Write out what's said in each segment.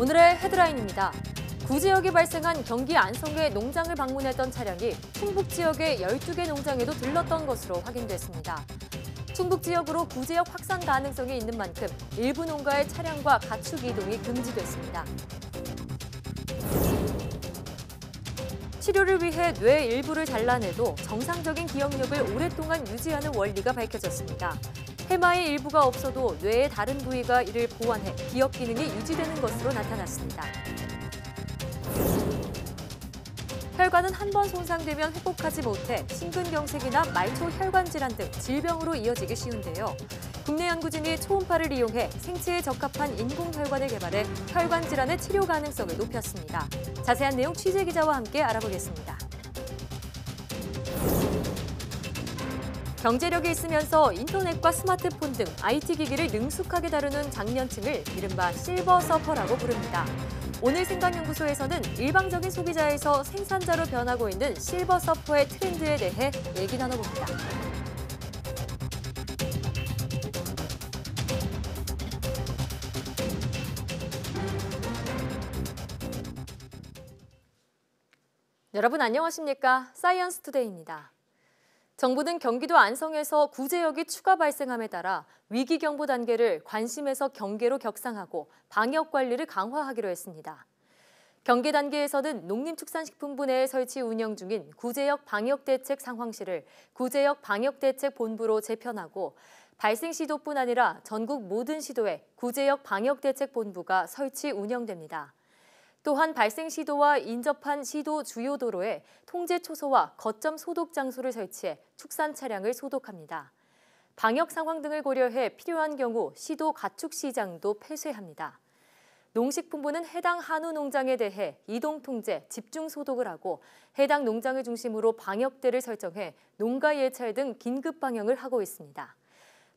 오늘의 헤드라인입니다. 구지역에 발생한 경기 안성의 농장을 방문했던 차량이 충북 지역의 12개 농장에도 들렀던 것으로 확인됐습니다. 충북 지역으로 구지역 확산 가능성이 있는 만큼 일부 농가의 차량과 가축 이동이 금지됐습니다. 치료를 위해 뇌 일부를 잘라내도 정상적인 기억력을 오랫동안 유지하는 원리가 밝혀졌습니다. 해마의 일부가 없어도 뇌의 다른 부위가 이를 보완해 기억 기능이 유지되는 것으로 나타났습니다. 혈관은 한 번 손상되면 회복하지 못해 심근경색이나 말초 혈관 질환 등 질병으로 이어지기 쉬운데요. 국내 연구진이 초음파를 이용해 생체에 적합한 인공혈관을 개발해 혈관 질환의 치료 가능성을 높였습니다. 자세한 내용 취재 기자와 함께 알아보겠습니다. 경제력이 있으면서 인터넷과 스마트폰 등 IT 기기를 능숙하게 다루는 장년층을 이른바 실버 서퍼라고 부릅니다. 오늘 생각연구소에서는 일방적인 소비자에서 생산자로 변하고 있는 실버 서퍼의 트렌드에 대해 얘기 나눠봅니다. 여러분 안녕하십니까? 사이언스 투데이입니다. 정부는 경기도 안성에서 구제역이 추가 발생함에 따라 위기경보 단계를 관심에서 경계로 격상하고 방역 관리를 강화하기로 했습니다. 경계 단계에서는 농림축산식품부 내에 설치 운영 중인 구제역 방역대책 상황실을 구제역 방역대책본부로 재편하고 발생 시도뿐 아니라 전국 모든 시도에 구제역 방역대책본부가 설치 운영됩니다. 또한 발생 시도와 인접한 시도 주요 도로에 통제 초소와 거점 소독 장소를 설치해 축산 차량을 소독합니다. 방역 상황 등을 고려해 필요한 경우 시도 가축 시장도 폐쇄합니다. 농식품부는 해당 한우 농장에 대해 이동 통제, 집중 소독을 하고 해당 농장을 중심으로 방역대를 설정해 농가 예찰 등 긴급 방역을 하고 있습니다.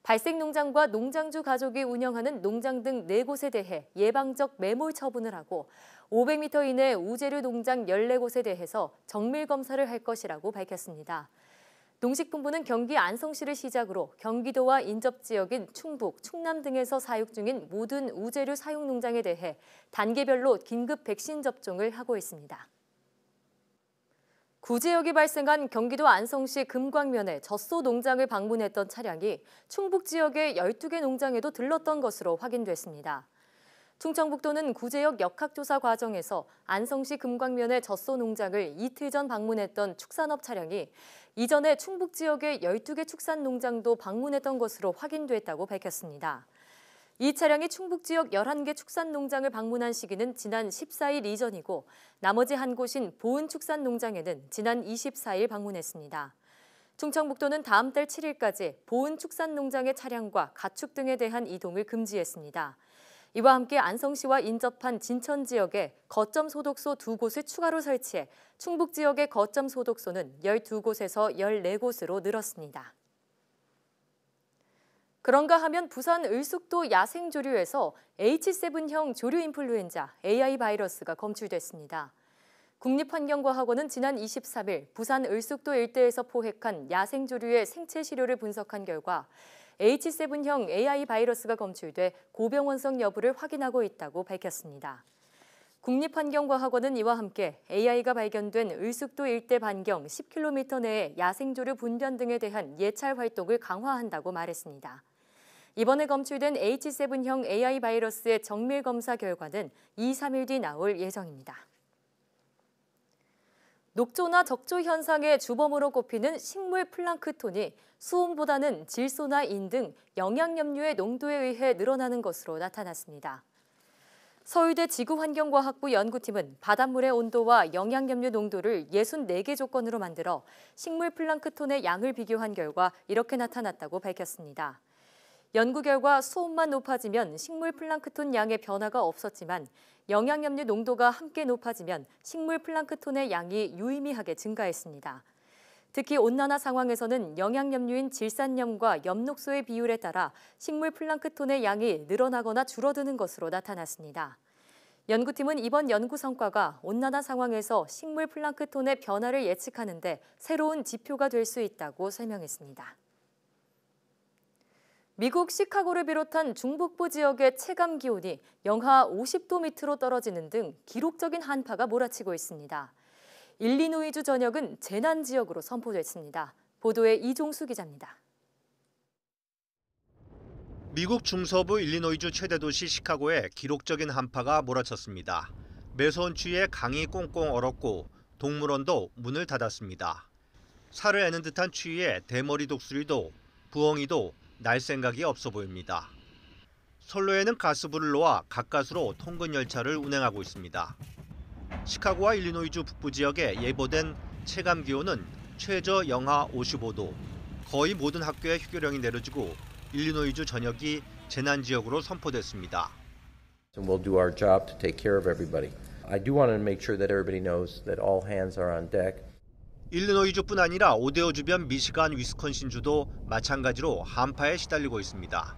발생 농장과 농장주 가족이 운영하는 농장 등 4곳에 대해 예방적 매몰 처분을 하고 500m 이내 우제류 농장 14곳에 대해서 정밀 검사를 할 것이라고 밝혔습니다. 농식품부는 경기 안성시를 시작으로 경기도와 인접 지역인 충북, 충남 등에서 사육 중인 모든 우제류 사육 농장에 대해 단계별로 긴급 백신 접종을 하고 있습니다. 구제역이 발생한 경기도 안성시 금광면의 젖소 농장을 방문했던 차량이 충북 지역의 12개 농장에도 들렀던 것으로 확인됐습니다. 충청북도는 구제역 역학조사 과정에서 안성시 금광면의 젖소 농장을 이틀 전 방문했던 축산업 차량이 이전에 충북 지역의 12개 축산 농장도 방문했던 것으로 확인됐다고 밝혔습니다. 이 차량이 충북 지역 11개 축산 농장을 방문한 시기는 지난 14일 이전이고 나머지 한 곳인 보은 축산 농장에는 지난 24일 방문했습니다. 충청북도는 다음 달 7일까지 보은 축산 농장의 차량과 가축 등에 대한 이동을 금지했습니다. 이와 함께 안성시와 인접한 진천 지역에 거점 소독소 2곳을 추가로 설치해 충북 지역의 거점 소독소는 12곳에서 14곳으로 늘었습니다. 그런가 하면 부산 을숙도 야생조류에서 H7형 조류 인플루엔자 AI 바이러스가 검출됐습니다. 국립환경과학원은 지난 23일 부산 을숙도 일대에서 포획한 야생조류의 생체 시료를 분석한 결과 H7형 AI 바이러스가 검출돼 고병원성 여부를 확인하고 있다고 밝혔습니다. 국립환경과학원은 이와 함께 AI가 발견된 을숙도 일대 반경 10km 내의 야생조류 분변 등에 대한 예찰 활동을 강화한다고 말했습니다. 이번에 검출된 H7형 AI 바이러스의 정밀 검사 결과는 2-3일 뒤 나올 예정입니다. 녹조나 적조 현상의 주범으로 꼽히는 식물 플랑크톤이 수온보다는 질소나 인 등 영양염류의 농도에 의해 늘어나는 것으로 나타났습니다. 서울대 지구환경과학부 연구팀은 바닷물의 온도와 영양염류 농도를 64개 조건으로 만들어 식물 플랑크톤의 양을 비교한 결과 이렇게 나타났다고 밝혔습니다. 연구 결과 수온만 높아지면 식물 플랑크톤 양의 변화가 없었지만 영양염류 농도가 함께 높아지면 식물 플랑크톤의 양이 유의미하게 증가했습니다. 특히 온난화 상황에서는 영양염류인 질산염과 엽록소의 비율에 따라 식물 플랑크톤의 양이 늘어나거나 줄어드는 것으로 나타났습니다. 연구팀은 이번 연구 성과가 온난화 상황에서 식물 플랑크톤의 변화를 예측하는 데 새로운 지표가 될 수 있다고 설명했습니다. 미국 시카고를 비롯한 중북부 지역의 체감 기온이 영하 50도 밑으로 떨어지는 등 기록적인 한파가 몰아치고 있습니다. 일리노이주 전역은 재난 지역으로 선포됐습니다. 보도에 이종수 기자입니다. 미국 중서부 일리노이주 최대 도시 시카고에 기록적인 한파가 몰아쳤습니다. 매서운 추위에 강이 꽁꽁 얼었고 동물원도 문을 닫았습니다. 살을 애는 듯한 추위에 대머리 독수리도 부엉이도 날 생각이 없어 보입니다. 선로에는 가스불을 놓아 가까스로 통근 열차를 운행하고 있습니다. 시카고와 일리노이주 북부 지역에 예보된 체감 기온은 최저 영하 55도. 거의 모든 학교에 휴교령이 내려지고 일리노이주 전역이 재난 지역으로 선포됐습니다. We'll do our job to take care of everybody. I do want to make sure that everybody knows that all hands are on deck. 일리노이주뿐 아니라 오데오 주변 미시간, 위스콘신주도 마찬가지로 한파에 시달리고 있습니다.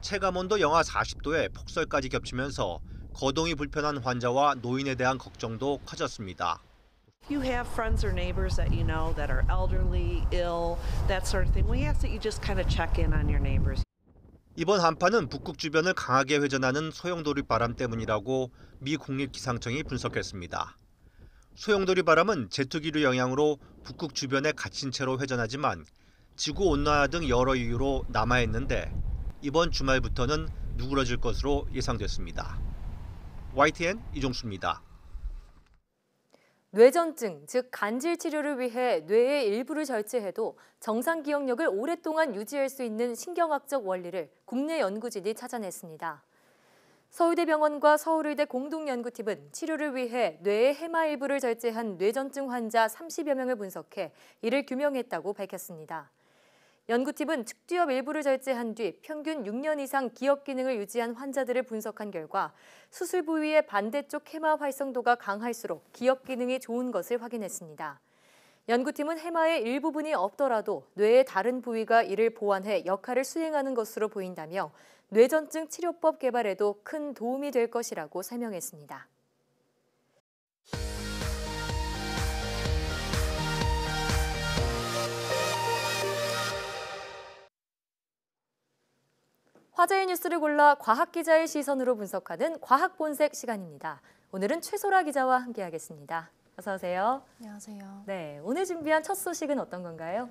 체감온도 영하 40도에 폭설까지 겹치면서 거동이 불편한 환자와 노인에 대한 걱정도 커졌습니다. You have friends or neighbors that you know that are elderly, ill, that sort of thing. We ask that you just kind of check in on your neighbors. 이번 한파는 북극 주변을 강하게 회전하는 소용돌이 바람 때문이라고 미 국립기상청이 분석했습니다. 소용돌이 바람은 제트기류 영향으로 북극 주변에 갇힌 채로 회전하지만 지구 온난화 등 여러 이유로 남아있는데 이번 주말부터는 누그러질 것으로 예상됐습니다. YTN 이종수입니다. 뇌전증, 즉 간질 치료를 위해 뇌의 일부를 절제해도 정상 기억력을 오랫동안 유지할 수 있는 신경학적 원리를 국내 연구진이 찾아냈습니다. 서울대병원과 서울의대 공동연구팀은 치료를 위해 뇌의 해마 일부를 절제한 뇌전증 환자 30여 명을 분석해 이를 규명했다고 밝혔습니다. 연구팀은 측두엽 일부를 절제한 뒤 평균 6년 이상 기억 기능을 유지한 환자들을 분석한 결과 수술 부위의 반대쪽 해마 활성도가 강할수록 기억 기능이 좋은 것을 확인했습니다. 연구팀은 해마의 일부분이 없더라도 뇌의 다른 부위가 이를 보완해 역할을 수행하는 것으로 보인다며 뇌전증 치료법 개발에도 큰 도움이 될 것이라고 설명했습니다. 화제의 뉴스를 골라 과학 기자의 시선으로 분석하는 과학 본색 시간입니다. 오늘은 최소라 기자와 함께하겠습니다. 어서 오세요. 안녕하세요. 네, 오늘 준비한 첫 소식은 어떤 건가요?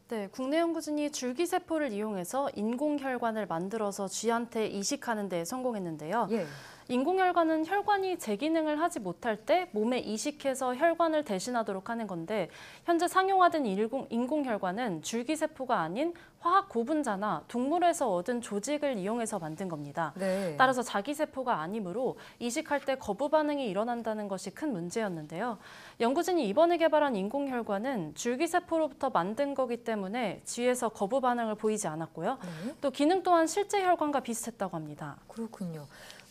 네, 국내 연구진이 줄기세포를 이용해서 인공혈관을 만들어서 쥐한테 이식하는 데 성공했는데요. 예. 인공혈관은 혈관이 제 기능을 하지 못할 때 몸에 이식해서 혈관을 대신하도록 하는 건데 현재 상용화된 인공혈관은 줄기세포가 아닌 화학 고분자나 동물에서 얻은 조직을 이용해서 만든 겁니다. 네. 따라서 자기세포가 아니므로 이식할 때 거부 반응이 일어난다는 것이 큰 문제였는데요. 연구진이 이번에 개발한 인공혈관은 줄기세포로부터 만든 거기 때문에 쥐에서 거부 반응을 보이지 않았고요. 네. 또 기능 또한 실제 혈관과 비슷했다고 합니다. 그렇군요.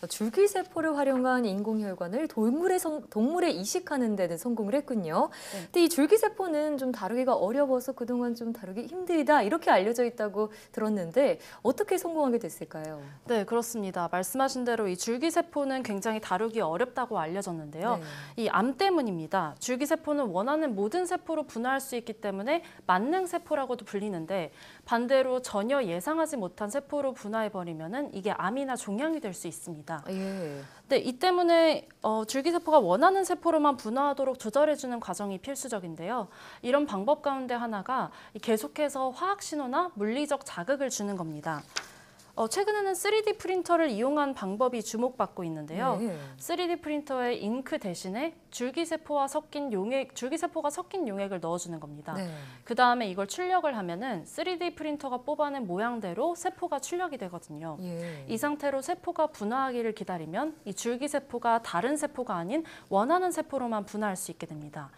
줄기세포를 활용한 인공혈관을 동물에 이식하는 데는 성공을 했군요. 네. 근데 이 줄기세포는 좀 다루기가 어려워서 그동안 좀 다루기 힘들다 이렇게 알려져 있다고 들었는데 어떻게 성공하게 됐을까요? 네, 그렇습니다. 말씀하신 대로 이 줄기세포는 굉장히 다루기 어렵다고 알려졌는데요. 네. 이 암 때문입니다. 줄기세포는 원하는 모든 세포로 분화할 수 있기 때문에 만능세포라고도 불리는데 반대로 전혀 예상하지 못한 세포로 분화해버리면 이게 암이나 종양이 될 수 있습니다. 예. 네, 이 때문에 줄기세포가 원하는 세포로만 분화하도록 조절해주는 과정이 필수적인데요. 이런 방법 가운데 하나가 계속해서 화학신호나 물리적 자극을 주는 겁니다. 최근에는 3D 프린터를 이용한 방법이 주목받고 있는데요. 네. 3D 프린터에 잉크 대신에 줄기세포가 섞인 용액을 넣어주는 겁니다. 네. 그 다음에 이걸 출력을 하면은 3D 프린터가 뽑아낸 모양대로 세포가 출력이 되거든요. 예. 이 상태로 세포가 분화하기를 기다리면 이 줄기세포가 다른 세포가 아닌 원하는 세포로만 분화할 수 있게 됩니다.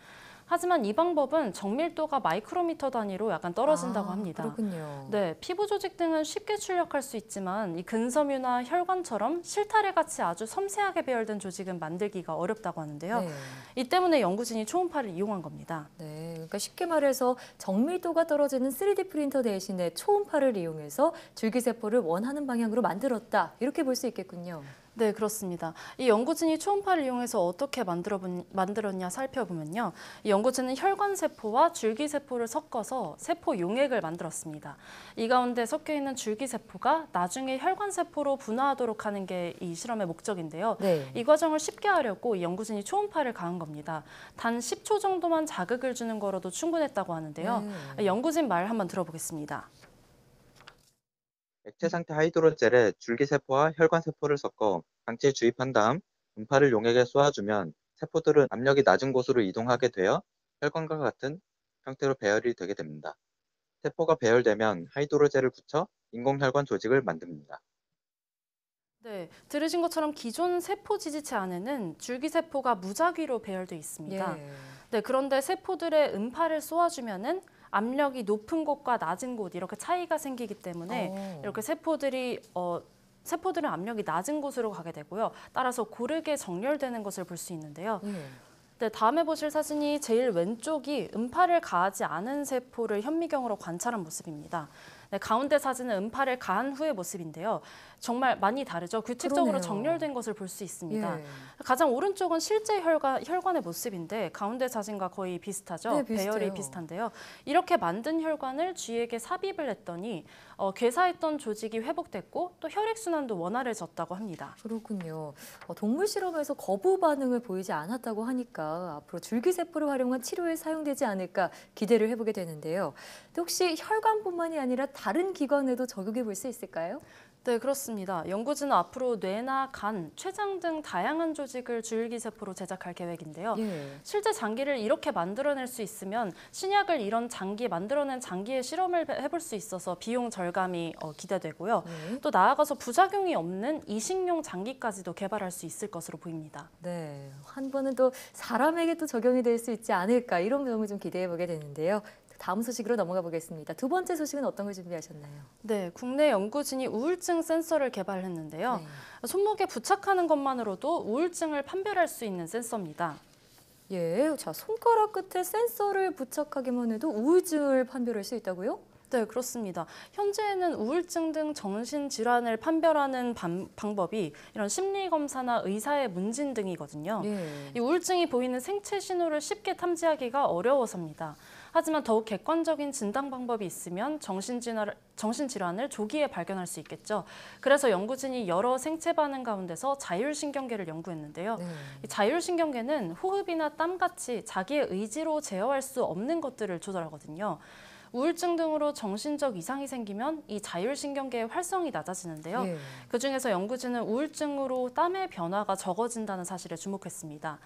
하지만 이 방법은 정밀도가 마이크로미터 단위로 약간 떨어진다고 합니다. 그렇군요. 네, 피부 조직 등은 쉽게 출력할 수 있지만 이 근섬유나 혈관처럼 실타래같이 아주 섬세하게 배열된 조직은 만들기가 어렵다고 하는데요. 네. 이 때문에 연구진이 초음파를 이용한 겁니다. 네, 그러니까 쉽게 말해서 정밀도가 떨어지는 3D 프린터 대신에 초음파를 이용해서 줄기세포를 원하는 방향으로 만들었다 이렇게 볼 수 있겠군요. 네, 그렇습니다. 이 연구진이 초음파를 이용해서 어떻게 만들었냐 살펴보면요. 이 연구진은 혈관세포와 줄기세포를 섞어서 세포 용액을 만들었습니다. 이 가운데 섞여 있는 줄기세포가 나중에 혈관세포로 분화하도록 하는 게 이 실험의 목적인데요. 네. 이 과정을 쉽게 하려고 이 연구진이 초음파를 가한 겁니다. 단 10초 정도만 자극을 주는 거로도 충분했다고 하는데요. 연구진 말 한번 들어보겠습니다. 액체 상태 하이드로젤에 줄기세포와 혈관세포를 섞어 강제에 주입한 다음 음파를 용액에 쏘아주면 세포들은 압력이 낮은 곳으로 이동하게 되어 혈관과 같은 형태로 배열이 되게 됩니다. 세포가 배열되면 하이드로젤을 붙여 인공혈관 조직을 만듭니다. 네, 들으신 것처럼 기존 세포 지지체 안에는 줄기세포가 무작위로 배열돼 있습니다. 예. 네, 그런데 세포들의 음파를 쏘아주면은 압력이 높은 곳과 낮은 곳 이렇게 차이가 생기기 때문에 이렇게 세포들은 압력이 낮은 곳으로 가게 되고요. 따라서 고르게 정렬되는 것을 볼 수 있는데요. 네, 다음에 보실 사진이 제일 왼쪽이 음파를 가하지 않은 세포를 현미경으로 관찰한 모습입니다. 네, 가운데 사진은 음파를 가한 후의 모습인데요. 정말 많이 다르죠. 규칙적으로 그러네요. 정렬된 것을 볼 수 있습니다. 예. 가장 오른쪽은 실제 혈관의 모습인데 가운데 사진과 거의 비슷하죠. 네, 비슷해요. 배열이 비슷한데요. 이렇게 만든 혈관을 쥐에게 삽입을 했더니 괴사했던 조직이 회복됐고 또 혈액순환도 원활해졌다고 합니다. 그렇군요. 동물 실험에서 거부 반응을 보이지 않았다고 하니까 앞으로 줄기세포를 활용한 치료에 사용되지 않을까 기대를 해보게 되는데요. 근데 혹시 혈관뿐만이 아니라 다른 기관에도 적용해 볼 수 있을까요? 네, 그렇습니다. 연구진은 앞으로 뇌나 간, 췌장 등 다양한 조직을 줄기세포로 제작할 계획인데요. 예. 실제 장기를 이렇게 만들어낼 수 있으면 신약을 이런 만들어낸 장기의 실험을 해볼 수 있어서 비용 절감이 기대되고요. 네. 또 나아가서 부작용이 없는 이식용 장기까지도 개발할 수 있을 것으로 보입니다. 네, 한 번은 또 사람에게 또 적용이 될 수 있지 않을까 이런 점을 좀 기대해 보게 되는데요. 다음 소식으로 넘어가 보겠습니다. 두 번째 소식은 어떤 걸 준비하셨나요? 네, 국내 연구진이 우울증 센서를 개발했는데요. 네. 손목에 부착하는 것만으로도 우울증을 판별할 수 있는 센서입니다. 예, 자 손가락 끝에 센서를 부착하기만 해도 우울증을 판별할 수 있다고요? 네, 그렇습니다. 현재는 우울증 등 정신질환을 판별하는 방법이 이런 심리검사나 의사의 문진 등이거든요. 예. 이 우울증이 보이는 생체 신호를 쉽게 탐지하기가 어려워서입니다. 하지만 더욱 객관적인 진단 방법이 있으면 정신질환을 조기에 발견할 수 있겠죠. 그래서 연구진이 여러 생체 반응 가운데서 자율신경계를 연구했는데요. 네. 이 자율신경계는 호흡이나 땀같이 자기의 의지로 제어할 수 없는 것들을 조절하거든요. 우울증 등으로 정신적 이상이 생기면 이 자율신경계의 활성이 낮아지는데요. 예. 그중에서 연구진은 우울증으로 땀의 변화가 적어진다는 사실에 주목했습니다.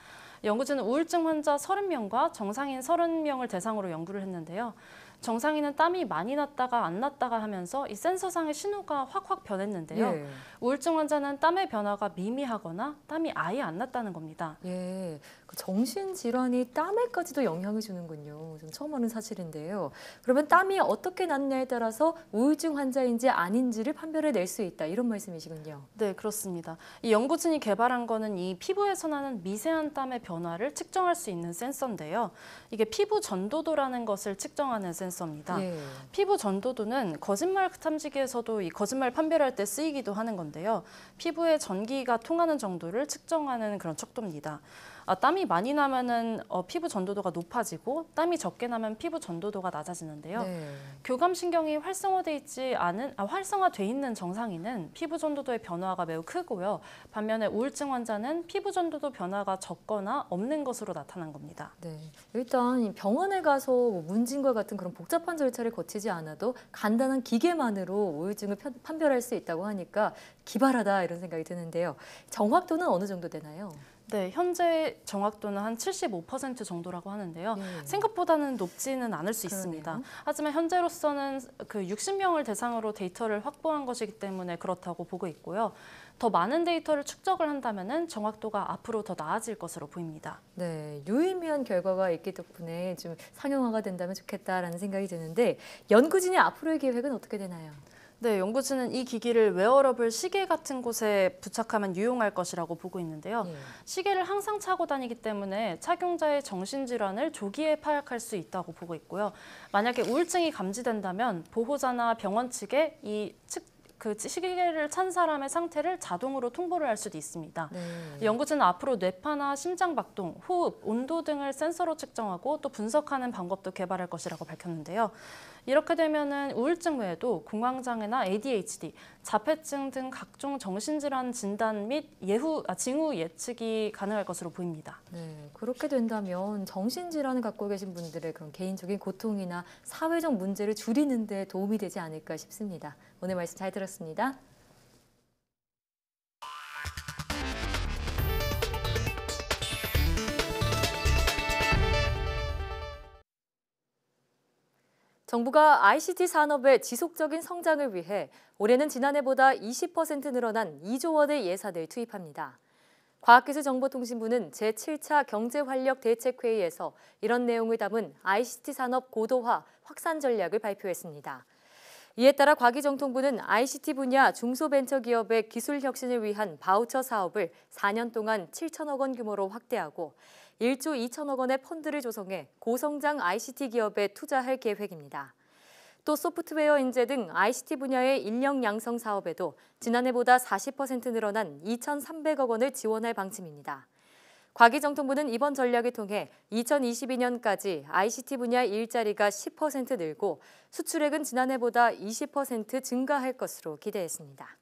연구진은 우울증 환자 30명과 정상인 30명을 대상으로 연구를 했는데요. 정상인은 땀이 많이 났다가 안 났다가 하면서 이 센서상의 신호가 확 변했는데요. 예. 우울증 환자는 땀의 변화가 미미하거나 땀이 아예 안 났다는 겁니다. 예, 그 정신질환이 땀에까지도 영향을 주는군요. 좀 처음 아는 사실인데요. 그러면 땀이 어떻게 났냐에 따라서 우울증 환자인지 아닌지를 판별해낼 수 있다. 이런 말씀이시군요. 네, 그렇습니다. 이 연구진이 개발한 거는 이 피부에서 나는 미세한 땀의 변화를 측정할 수 있는 센서인데요. 이게 피부 전도도라는 것을 측정하는 센서입니다. 예. 피부 전도도는 거짓말 탐지기에서도 이 거짓말 판별할 때 쓰이기도 하는 건데요. 피부에 전기가 통하는 정도를 측정하는 그런 척도입니다. 땀이 많이 나면은 피부 전도도가 높아지고 땀이 적게 나면 피부 전도도가 낮아지는데요. 네. 교감신경이 활성화돼 있는 정상인은 피부 전도도의 변화가 매우 크고요. 반면에 우울증 환자는 피부 전도도 변화가 적거나 없는 것으로 나타난 겁니다. 네. 일단 병원에 가서 뭐 문진과 같은 그런 복잡한 절차를 거치지 않아도 간단한 기계만으로 우울증을 판별할 수 있다고 하니까 기발하다 이런 생각이 드는데요. 정확도는 어느 정도 되나요? 네, 현재 정확도는 한 75% 정도라고 하는데요. 생각보다는 높지는 않을 수 있습니다. 그러네요. 하지만 현재로서는 그 60명을 대상으로 데이터를 확보한 것이기 때문에 그렇다고 보고 있고요. 더 많은 데이터를 축적을 한다면 정확도가 앞으로 더 나아질 것으로 보입니다. 네, 유의미한 결과가 있기 덕분에 좀 상용화가 된다면 좋겠다라는 생각이 드는데 연구진의 앞으로의 계획은 어떻게 되나요? 네, 연구진은 이 기기를 웨어러블 시계 같은 곳에 부착하면 유용할 것이라고 보고 있는데요. 시계를 항상 차고 다니기 때문에 착용자의 정신질환을 조기에 파악할 수 있다고 보고 있고요. 만약에 우울증이 감지된다면 보호자나 병원 측에 그 시계를 찬 사람의 상태를 자동으로 통보를 할 수도 있습니다. 네. 연구진은 앞으로 뇌파나 심장 박동, 호흡, 온도 등을 센서로 측정하고 또 분석하는 방법도 개발할 것이라고 밝혔는데요. 이렇게 되면은 우울증 외에도 공황장애나 ADHD, 자폐증 등 각종 정신질환 진단 및 징후 예측이 가능할 것으로 보입니다. 네, 그렇게 된다면 정신질환을 갖고 계신 분들의 그런 개인적인 고통이나 사회적 문제를 줄이는 데 도움이 되지 않을까 싶습니다. 오늘 말씀 잘 들었습니다. 정부가 ICT 산업의 지속적인 성장을 위해 올해는 지난해보다 20% 늘어난 2조 원의 예산을 투입합니다. 과학기술정보통신부는 제7차 경제활력대책회의에서 이런 내용을 담은 ICT 산업 고도화 확산 전략을 발표했습니다. 이에 따라 과기정통부는 ICT 분야 중소벤처기업의 기술 혁신을 위한 바우처 사업을 4년 동안 7천억 원 규모로 확대하고 1조 2천억 원의 펀드를 조성해 고성장 ICT 기업에 투자할 계획입니다. 또 소프트웨어 인재 등 ICT 분야의 인력 양성 사업에도 지난해보다 40% 늘어난 2,300억 원을 지원할 방침입니다. 과기정통부는 이번 전략을 통해 2022년까지 ICT 분야 일자리가 10% 늘고 수출액은 지난해보다 20% 증가할 것으로 기대했습니다.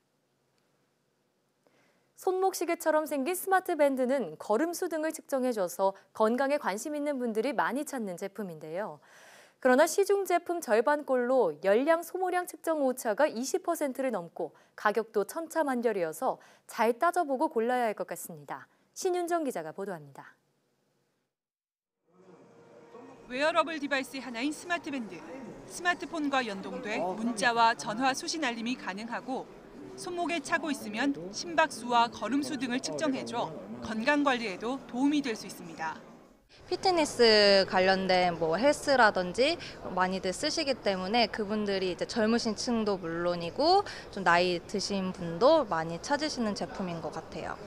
손목시계처럼 생긴 스마트 밴드는 걸음수 등을 측정해줘서 건강에 관심 있는 분들이 많이 찾는 제품인데요. 그러나 시중 제품 절반꼴로 열량 소모량 측정 오차가 20%를 넘고 가격도 천차만별이어서 잘 따져보고 골라야 할 것 같습니다. 신윤정 기자가 보도합니다. 웨어러블 디바이스 하나인 스마트밴드. 스마트폰과 연동돼 문자와 전화 수신 알림이 가능하고 손목에 차고 있으면 심박수와 걸음수 등을 측정해줘 건강관리에도 도움이 될 수 있습니다. 피트니스 관련된 헬스라든지 많이들 쓰시기 때문에 그분들이 이제 젊으신 층도 물론이고 좀 나이 드신 분도 많이 찾으시는 제품인 것 같아요.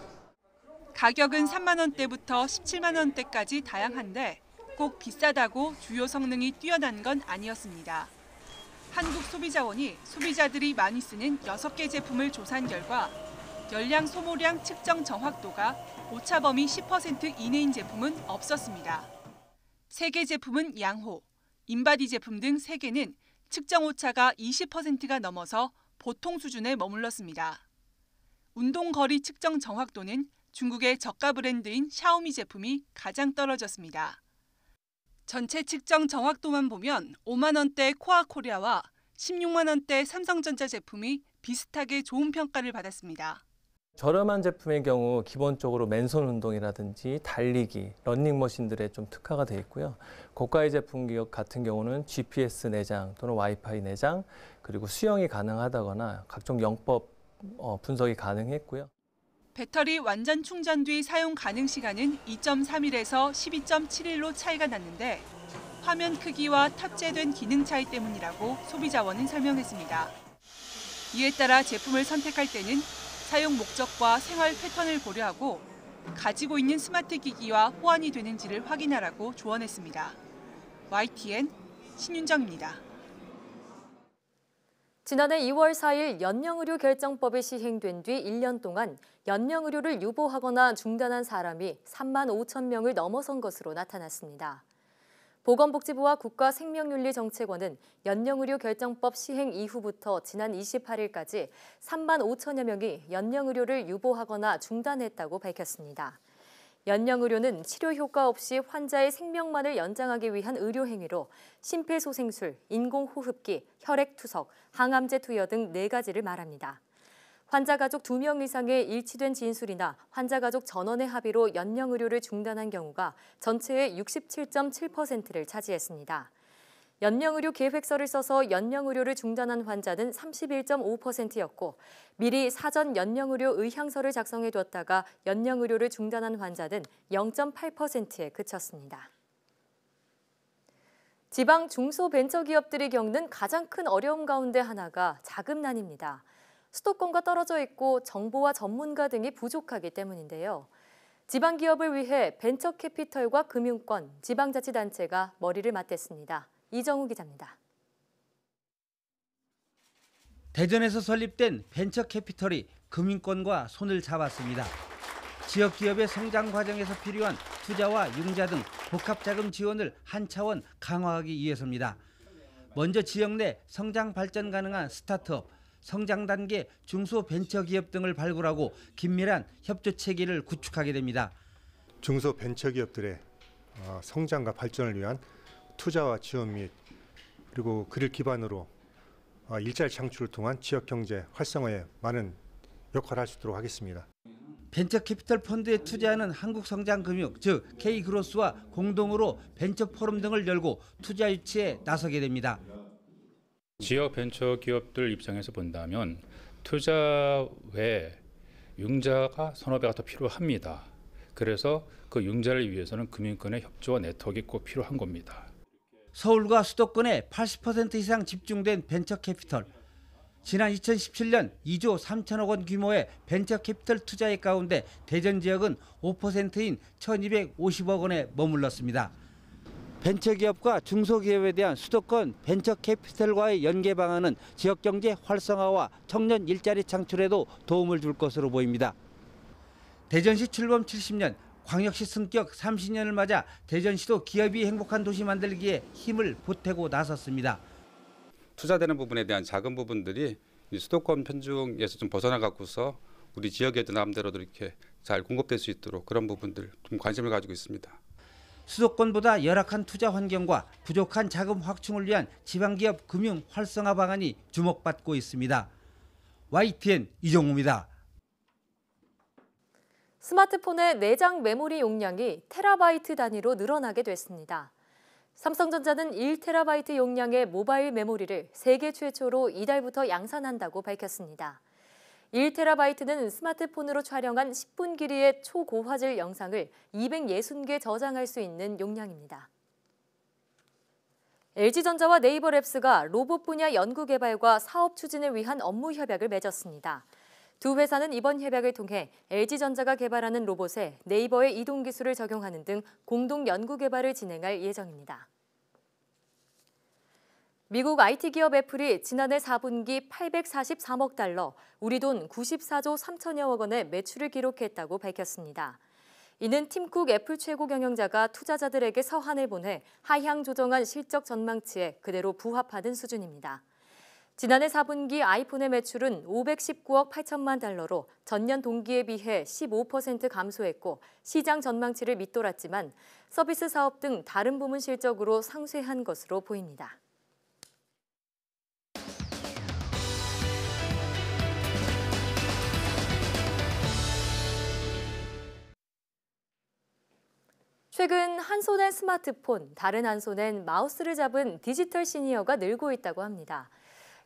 가격은 3만 원대부터 17만 원대까지 다양한데 꼭 비싸다고 주요 성능이 뛰어난 건 아니었습니다. 한국소비자원이 소비자들이 많이 쓰는 6개 제품을 조사한 결과 열량 소모량 측정 정확도가 오차 범위 10% 이내인 제품은 없었습니다. 3개 제품은 양호, 인바디 제품 등 3개는 측정 오차가 20%가 넘어서 보통 수준에 머물렀습니다. 운동거리 측정 정확도는 중국의 저가 브랜드인 샤오미 제품이 가장 떨어졌습니다. 전체 측정 정확도만 보면 5만 원대 코아코리아와 16만 원대 삼성전자 제품이 비슷하게 좋은 평가를 받았습니다. 저렴한 제품의 경우 기본적으로 맨손 운동이라든지 달리기, 러닝머신들에 좀 특화가 되어 있고요. 고가의 제품 기업 같은 경우는 GPS 내장 또는 와이파이 내장, 그리고 수영이 가능하다거나 각종 영법 분석이 가능했고요. 배터리 완전 충전 뒤 사용 가능 시간은 2.3일에서 12.7일로 차이가 났는데 화면 크기와 탑재된 기능 차이 때문이라고 소비자원은 설명했습니다. 이에 따라 제품을 선택할 때는 사용 목적과 생활 패턴을 고려하고 가지고 있는 스마트 기기와 호환이 되는지를 확인하라고 조언했습니다. YTN 신윤정입니다. 지난해 2월 4일 연령의료 결정법이 시행된 뒤 1년 동안 연령의료를 유보하거나 중단한 사람이 3만 5천 명을 넘어선 것으로 나타났습니다. 보건복지부와 국가생명윤리정책원은 연령의료 결정법 시행 이후부터 지난 28일까지 3만 5천여 명이 연령의료를 유보하거나 중단했다고 밝혔습니다. 연령의료는 치료 효과 없이 환자의 생명만을 연장하기 위한 의료 행위로 심폐소생술, 인공호흡기, 혈액투석, 항암제 투여 등 4가지를 말합니다. 환자 가족 2명 이상의 일치된 진술이나 환자 가족 전원의 합의로 연령의료를 중단한 경우가 전체의 67.7%를 차지했습니다. 연령의료 계획서를 써서 연령의료를 중단한 환자는 31.5%였고 미리 사전 연령의료 의향서를 작성해뒀다가 연령의료를 중단한 환자는 0.8%에 그쳤습니다. 지방 중소벤처기업들이 겪는 가장 큰 어려움 가운데 하나가 자금난입니다. 수도권과 떨어져 있고 정보와 전문가 등이 부족하기 때문인데요. 지방기업을 위해 벤처캐피털과 금융권, 지방자치단체가 머리를 맞댔습니다. 이정우 기자입니다. 대전에서 설립된 벤처 캐피털이 금융권과 손을 잡았습니다. 지역 기업의 성장 과정에서 필요한 투자와 융자 등 복합 자금 지원을 한 차원 강화하기 위해서입니다. 먼저 지역 내 성장 발전 가능한 스타트업, 성장 단계 중소벤처기업 등을 발굴하고 긴밀한 협조 체계를 구축하게 됩니다. 중소벤처기업들의 성장과 발전을 위한 투자와 지원 및 그리고 그를 기반으로 일자리 창출을 통한 지역경제 활성화에 많은 역할을 할 수 있도록 하겠습니다. 벤처 캐피털 펀드에 투자하는 한국성장금융, 즉 K그로스와 공동으로 벤처 포럼 등을 열고 투자 유치에 나서게 됩니다. 지역 벤처 기업들 입장에서 본다면 투자 외에 융자가 서너 배가 더 필요합니다. 그래서 그 융자를 위해서는 금융권의 협조와 네트워크가 꼭 필요한 겁니다. 서울과 수도권에 80% 이상 집중된 벤처 캐피털. 지난 2017년 2조 3천억 원 규모의 벤처 캐피털 투자액 가운데 대전 지역은 5%인 1,250억 원에 머물렀습니다. 벤처기업과 중소기업에 대한 수도권 벤처 캐피털과의 연계 방안은 지역경제 활성화와 청년 일자리 창출에도 도움을 줄 것으로 보입니다. 대전시 출범 70년, 광역시 승격 30년을 맞아 대전시도 기업이 행복한 도시 만들기에 힘을 보태고 나섰습니다. 투자되는 부분에 대한 작은 부분들이 수도권 편중에서 좀 벗어나 갖고서 우리 지역에도 나름대로도 이렇게 잘 공급될 수 있도록 그런 부분들 좀 관심을 가지고 있습니다. 수도권보다 열악한 투자 환경과 부족한 자금 확충을 위한 지방기업 금융 활성화 방안이 주목받고 있습니다. YTN 이종우입니다. 스마트폰의 내장 메모리 용량이 테라바이트 단위로 늘어나게 됐습니다. 삼성전자는 1테라바이트 용량의 모바일 메모리를 세계 최초로 이달부터 양산한다고 밝혔습니다. 1테라바이트는 스마트폰으로 촬영한 10분 길이의 초고화질 영상을 260개 저장할 수 있는 용량입니다. LG전자와 네이버랩스가 로봇 분야 연구개발과 사업 추진을 위한 업무 협약을 맺었습니다. 두 회사는 이번 협약을 통해 LG전자가 개발하는 로봇에 네이버의 이동 기술을 적용하는 등 공동 연구 개발을 진행할 예정입니다. 미국 IT 기업 애플이 지난해 4분기 843억 달러, 우리 돈 94조 3천여억 원의 매출을 기록했다고 밝혔습니다. 이는 팀쿡 애플 최고 경영자가 투자자들에게 서한을 보내 하향 조정한 실적 전망치에 그대로 부합하는 수준입니다. 지난해 4분기 아이폰의 매출은 519억 8천만 달러로 전년 동기에 비해 15% 감소했고 시장 전망치를 밑돌았지만 서비스 사업 등 다른 부문 실적으로 상쇄한 것으로 보입니다. 최근 한 손엔 스마트폰, 다른 한 손엔 마우스를 잡은 디지털 시니어가 늘고 있다고 합니다.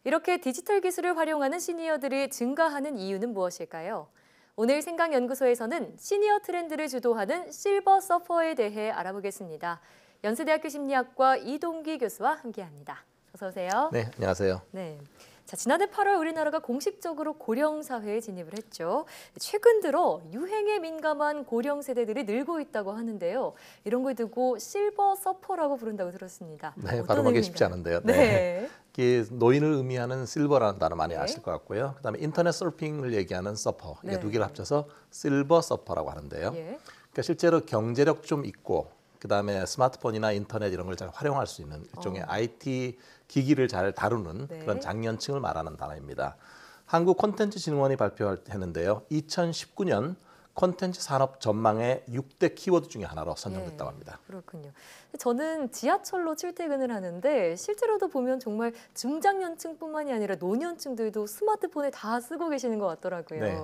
이렇게 디지털 기술을 활용하는 시니어들이 증가하는 이유는 무엇일까요? 오늘 생각연구소에서는 시니어 트렌드를 주도하는 실버 서퍼에 대해 알아보겠습니다. 연세대학교 심리학과 이동기 교수와 함께합니다. 어서 오세요. 네, 안녕하세요. 네. 자, 지난해 8월 우리나라가 공식적으로 고령 사회에 진입을 했죠. 최근 들어 유행에 민감한 고령 세대들이 늘고 있다고 하는데요. 이런 걸 두고 실버 서퍼라고 부른다고 들었습니다. 네, 발음하기 쉽지 않은데요. 네. 이게 노인을 의미하는 실버라는 단어 많이 아실 것 같고요. 그다음에 인터넷 서핑을 얘기하는 서퍼, 이게 두 개를 합쳐서 실버 서퍼라고 하는데요. 그러니까 실제로 경제력 좀 있고 그다음에 스마트폰이나 인터넷 이런 걸 잘 활용할 수 있는 일종의 IT 기기를 잘 다루는 그런 장년층을 말하는 단어입니다. 한국 콘텐츠진흥원이 발표했는데요. 2019년 콘텐츠 산업 전망의 6대 키워드 중에 하나로 선정됐다고 합니다. 그렇군요. 저는 지하철로 출퇴근을 하는데 실제로도 보면 정말 중장년층뿐만이 아니라 노년층들도 스마트폰에 다 쓰고 계시는 것 같더라고요. 네.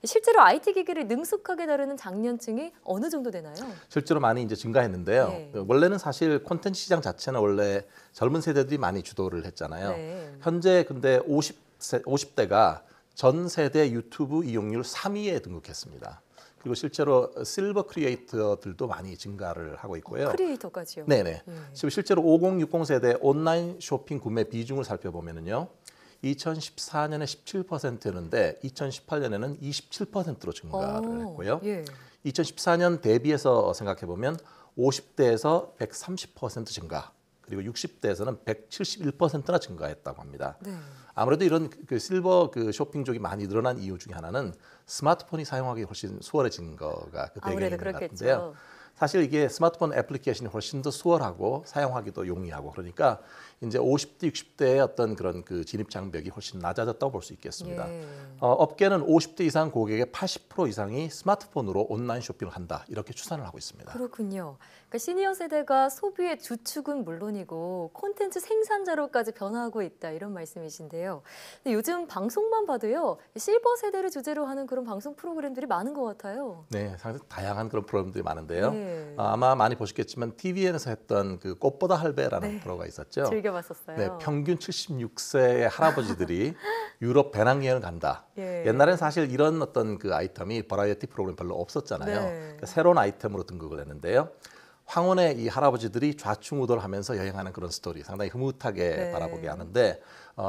실제로 IT 기기를 능숙하게 다루는 장년층이 어느 정도 되나요? 실제로 많이 이제 증가했는데요. 원래는 사실 콘텐츠 시장 자체는 원래 젊은 세대들이 많이 주도를 했잖아요. 현재 근데 50대가 전 세대 유튜브 이용률 3위에 등극했습니다. 그리고 실제로 실버 크리에이터들도 많이 증가를 하고 있고요. 크리에이터까지요? 네네. 지금 실제로 5060 세대 온라인 쇼핑 구매 비중을 살펴보면요. 2014년에 17%였는데 2018년에는 27%로 증가를 했고요. 2014년 대비해서 생각해 보면 50대에서 130% 증가. 그리고 60대에서는 171%나 증가했다고 합니다. 네. 아무래도 이런 그 실버 그 쇼핑족이 많이 늘어난 이유 중에 하나는 스마트폰이 사용하기 훨씬 수월해진 거가 그 배경인 것 같은데요. 사실 이게 스마트폰 애플리케이션이 훨씬 더 수월하고 사용하기도 용이하고 그러니까 이제 50대, 60대의 어떤 그런 그 진입 장벽이 훨씬 낮아졌다고 볼 수 있겠습니다. 예. 업계는 50대 이상 고객의 80% 이상이 스마트폰으로 온라인 쇼핑을 한다 이렇게 추산을 하고 있습니다. 그렇군요. 그러니까 시니어 세대가 소비의 주축은 물론이고 콘텐츠 생산자로까지 변화하고 있다 이런 말씀이신데요. 근데 요즘 방송만 봐도요. 실버 세대를 주제로 하는 그런 방송 프로그램들이 많은 것 같아요. 네, 상당히 다양한 그런 프로그램들이 많은데요. 네. 아마 많이 보셨겠지만 TVN에서 했던 그 꽃보다 할배라는 프로가 있었죠. 즐겨봤었어요. 네, 평균 76세의 할아버지들이 유럽 배낭여행을 간다. 예. 옛날엔 사실 이런 어떤 그 아이템이 버라이어티 프로그램 별로 없었잖아요. 네. 그러니까 새로운 아이템으로 등극을 했는데요. 황혼의 이 할아버지들이 좌충우돌하면서 여행하는 그런 스토리 상당히 흐뭇하게 네. 바라보게 하는데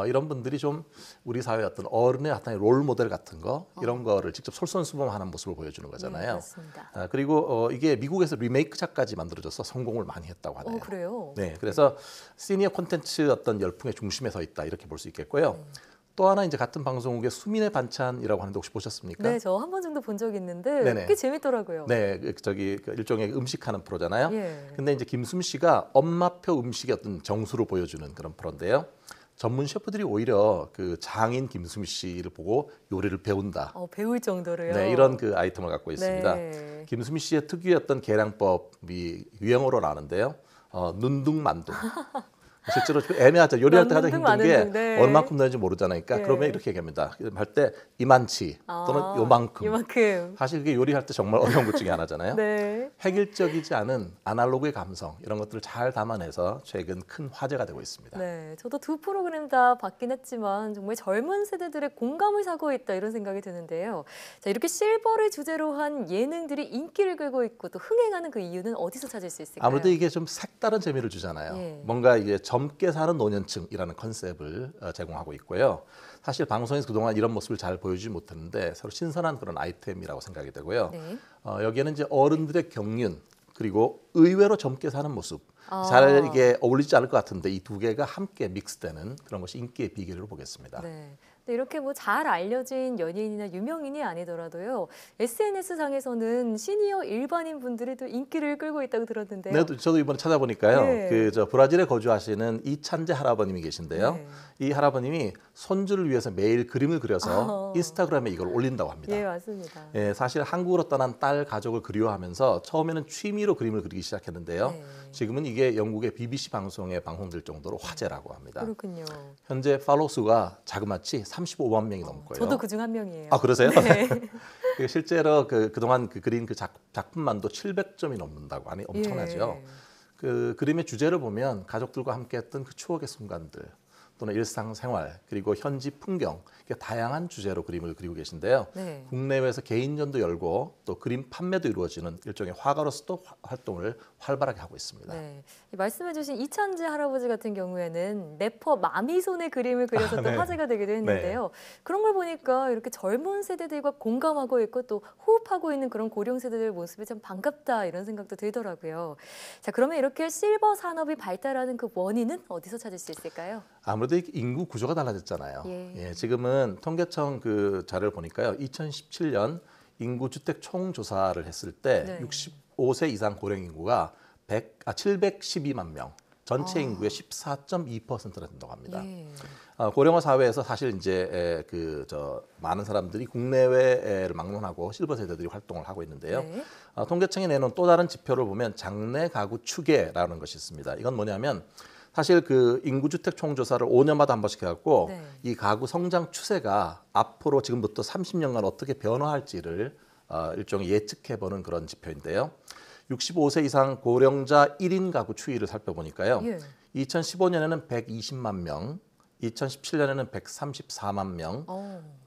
이런 분들이 좀 우리 사회의 어떤 어른의 어떤 롤 모델 같은 거 이런 거를 직접 솔선수범하는 모습을 보여주는 거잖아요. 그렇습니다. 그리고 이게 미국에서 리메이크작까지 만들어져서 성공을 많이 했다고 하네요. 그래요? 네, 그래서 시니어 콘텐츠 어떤 열풍의 중심에 서 있다 이렇게 볼 수 있겠고요. 또 하나 이제 같은 방송국의 수민의 반찬이라고 하는데 혹시 보셨습니까? 네, 저 한 번 정도 본 적 있는데 네네. 꽤 재밌더라고요. 네, 저기 일종의 음식하는 프로잖아요. 예. 근데 이제 김수미 씨가 엄마표 음식의 어떤 정수를 보여주는 그런 프로인데요. 전문 셰프들이 오히려 그 장인 김수미 씨를 보고 요리를 배운다. 배울 정도로요. 네, 이런 그 아이템을 갖고 있습니다. 네. 김수미 씨의 특유의 어떤 계량법이 유행어로 나는데요. 눈둥만둥. 실제로 좀 애매하죠. 요리할 때 가장 힘든 게 네. 얼마큼 넣는지 모르잖아요. 그러니까 네. 그러면 이렇게 얘기합니다. 할 때 이만치 또는 요만큼. 요만큼. 사실 그게 요리할 때 정말 어려운 것 중에 하나잖아요. 네. 획일적이지 않은 아날로그의 감성 이런 것들을 잘 담아내서 최근 큰 화제가 되고 있습니다. 네, 저도 두 프로그램 다 봤긴 했지만 정말 젊은 세대들의 공감을 사고 있다 이런 생각이 드는데요. 자, 이렇게 실버를 주제로 한 예능들이 인기를 끌고 있고 또 흥행하는 그 이유는 어디서 찾을 수 있을까요? 아무래도 이게 좀 색다른 재미를 주잖아요. 예. 뭔가 이게 젊게 사는 노년층이라는 컨셉을 제공하고 있고요. 사실 방송에서 그동안 이런 모습을 잘 보여주지 못했는데 서로 신선한 그런 아이템이라고 생각이 되고요. 네. 여기에는 이제 어른들의 경륜 그리고 의외로 젊게 사는 모습 잘 이게 어울리지 않을 것 같은데 이 두 개가 함께 믹스되는 그런 것이 인기의 비결로 보겠습니다. 네. 근데 이렇게 뭐 잘 알려진 연예인이나 유명인이 아니더라도요. SNS 상에서는 시니어 일반인 분들이 또 인기를 끌고 있다고 들었는데요. 네, 저도 이번에 찾아보니까요. 네. 그 브라질에 거주하시는 이찬재 할아버님이 계신데요. 네. 이 할아버님이 손주를 위해서 매일 그림을 그려서 인스타그램에 이걸 올린다고 합니다. 예, 맞습니다. 예, 사실 한국으로 떠난 딸 가족을 그리워하면서 처음에는 취미로 그림을 그리기 시작했는데요. 네. 지금은 이게 영국의 BBC 방송에 방송될 정도로 화제라고 합니다. 그렇군요. 현재 팔로우 수가 자그마치 35만 명이 넘고요. 저도 그중 한 명이에요. 아, 그러세요? 네. 실제로 그동안 그린 그 작품만도 700점이 넘는다고 하니 엄청나죠. 예. 그 그림의 주제를 보면 가족들과 함께했던 그 추억의 순간들 또는 일상생활 그리고 현지 풍경 이렇게 다양한 주제로 그림을 그리고 계신데요. 네. 국내외에서 개인전도 열고 또 그림 판매도 이루어지는 일종의 화가로서도 활동을 활발하게 하고 있습니다. 네. 말씀해주신 이찬재 할아버지 같은 경우에는 래퍼 마미손의 그림을 그려서 또 네. 화제가 되기도 했는데요. 그런 걸 보니까 이렇게 젊은 세대들과 공감하고 있고 또 호흡하고 있는 그런 고령 세대들의 모습이 참 반갑다 이런 생각도 들더라고요. 자, 그러면 이렇게 실버 산업이 발달하는 그 원인은 어디서 찾을 수 있을까요? 아무래도 인구 구조가 달라졌잖아요. 예. 지금은 통계청 그 자료를 보니까요. 2017년 인구 주택 총조사를 했을 때 네. 65세 이상 고령 인구가 712만 명, 전체 인구의 14.2%나 된다고 합니다. 예. 고령화 사회에서 사실 이제 많은 사람들이 국내외를 막론하고 실버 세대들이 활동을 하고 있는데요. 네. 통계청이 내놓은 또 다른 지표를 보면 장래 가구 추계라는 것이 있습니다. 이건 뭐냐면 사실 그 인구주택 총조사를 5년마다 한 번씩 해갖고 네. 이 가구 성장 추세가 앞으로 지금부터 30년간 어떻게 변화할지를 일종의 예측해보는 그런 지표인데요. 65세 이상 고령자 1인 가구 추이를 살펴보니까요. 예. 2015년에는 120만 명, 2017년에는 134만 명,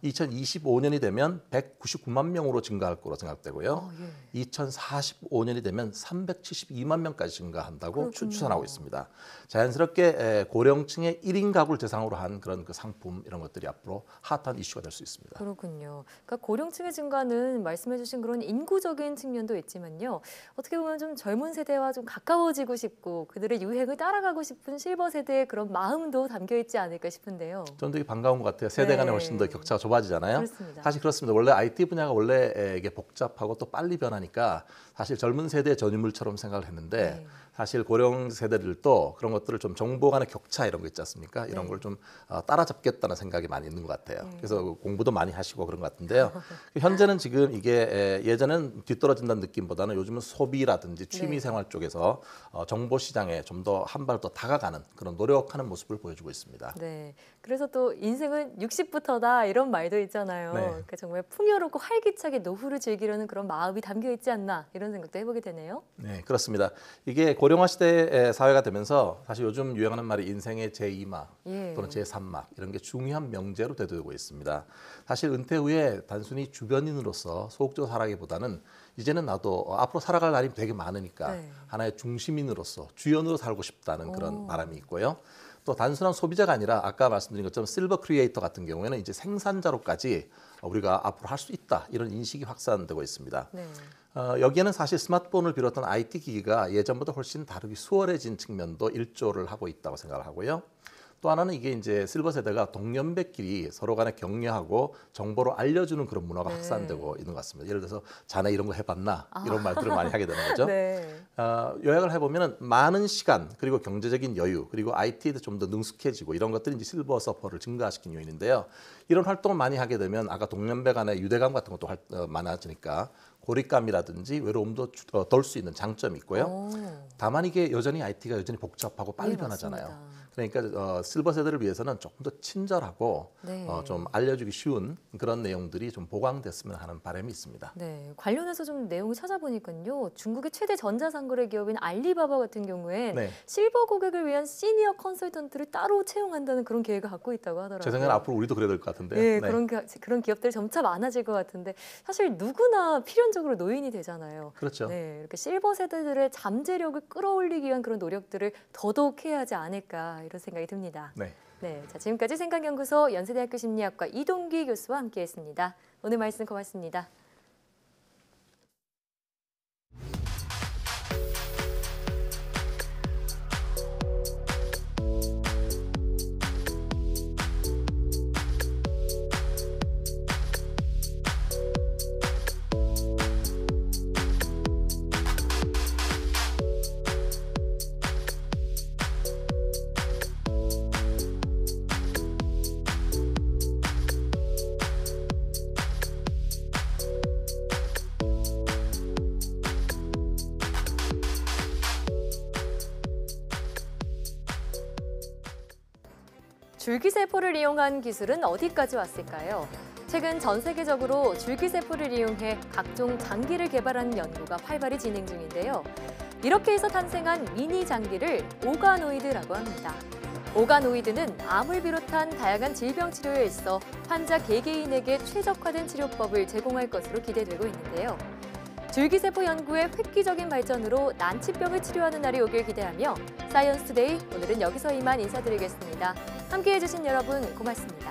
2025년이 되면 199만 명으로 증가할 거로 생각되고요. 2045년이 되면 372만 명까지 증가한다고 추산하고 있습니다. 자연스럽게 고령층의 1인 가구를 대상으로 한 그런 그 상품 이런 것들이 앞으로 핫한 이슈가 될 수 있습니다. 그렇군요. 그러니까 고령층의 증가는 말씀해주신 그런 인구적인 측면도 있지만요. 어떻게 보면 좀 젊은 세대와 좀 가까워지고 싶고 그들의 유행을 따라가고 싶은 실버 세대의 그런 마음도 담겨 있지 않을까 싶은데요. 좀 되게 반가운 것 같아요. 세대 간에 훨씬 더 격차가 좁아지잖아요. 그렇습니다. 사실 그렇습니다. 원래 IT 분야가 원래 이게 복잡하고 또 빨리 변하니까 사실 젊은 세대의 전유물처럼 생각을 했는데 사실 고령 세대들도 그런 것들을 좀 정보 간의 격차 이런 거 있지 않습니까? 이런 걸 좀 따라잡겠다는 생각이 많이 있는 것 같아요. 그래서 공부도 많이 하시고 그런 것 같은데요. 현재는 지금 이게 예전엔 뒤떨어진다는 느낌보다는 요즘은 소비라든지 취미생활 쪽에서 정보 시장에 좀 더 한 발 더 다가가는 그런 노력하는 모습을 보여주고 있습니다. 네. 그래서 또 인생은 60부터다 이런 말도 있잖아요. 그러니까 정말 풍요롭고 활기차게 노후를 즐기려는 그런 마음이 담겨 있지 않나 이런 생각도 해보게 되네요. 네, 그렇습니다. 이게 고령화 시대의 사회가 되면서 사실 요즘 유행하는 말이 인생의 제2막 또는 제3막 이런 게 중요한 명제로 되돌고 있습니다. 사실 은퇴 후에 단순히 주변인으로서 소극적으로 살아가기보다는 이제는 나도 앞으로 살아갈 날이 되게 많으니까 하나의 중심인으로서 주연으로 살고 싶다는 그런 바람이 있고요. 또 단순한 소비자가 아니라 아까 말씀드린 것처럼 실버 크리에이터 같은 경우에는 이제 생산자로까지 우리가 앞으로 할 수 있다 이런 인식이 확산되고 있습니다. 여기에는 사실 스마트폰을 비롯한 IT 기기가 예전보다 훨씬 다르게 수월해진 측면도 일조를 하고 있다고 생각을 하고요. 또 하나는 이게 이제 실버 세대가 동년배끼리 서로 간에 격려하고 정보를 알려주는 그런 문화가 확산되고 있는 것 같습니다. 예를 들어서 자네 이런 거 해봤나? 이런 말들을 많이 하게 되는 거죠. 요약을 해보면 많은 시간 그리고 경제적인 여유 그리고 IT에 좀 더 능숙해지고 이런 것들이 이제 실버 서퍼를 증가시킨 요인인데요. 이런 활동을 많이 하게 되면 아까 동년배 간의 유대감 같은 것도 많아지니까 고립감이라든지 외로움도 덜 수 있는 장점이 있고요. 다만 이게 여전히 IT가 여전히 복잡하고 빨리 변하잖아요. 그러니까 실버 세대를 위해서는 조금 더 친절하고 좀 알려주기 쉬운 그런 내용들이 좀 보강됐으면 하는 바람이 있습니다. 네, 관련해서 좀 내용을 찾아보니까요. 중국의 최대 전자상거래 기업인 알리바바 같은 경우엔 실버 고객을 위한 시니어 컨설턴트를 따로 채용한다는 그런 계획을 갖고 있다고 하더라고요. 제 생각엔 앞으로 우리도 그래야 될 것 같은데. 네, 그런 기업들이 점차 많아질 것 같은데 사실 누구나 필연적으로 노인이 되잖아요. 그렇죠. 네, 이렇게 실버 세대들의 잠재력을 끌어올리기 위한 그런 노력들을 더더욱 해야 하지 않을까 이런 생각이 듭니다. 네, 자, 지금까지 생각연구소 연세대학교 심리학과 이동기 교수와 함께했습니다. 오늘 말씀 고맙습니다. 줄기세포를 이용한 기술은 어디까지 왔을까요? 최근 전 세계적으로 줄기세포를 이용해 각종 장기를 개발하는 연구가 활발히 진행 중인데요. 이렇게 해서 탄생한 미니 장기를 오가노이드라고 합니다. 오가노이드는 암을 비롯한 다양한 질병 치료에 있어 환자 개개인에게 최적화된 치료법을 제공할 것으로 기대되고 있는데요. 줄기세포 연구의 획기적인 발전으로 난치병을 치료하는 날이 오길 기대하며 사이언스 투데이 오늘은 여기서 이만 인사드리겠습니다. 함께해 주신 여러분 고맙습니다.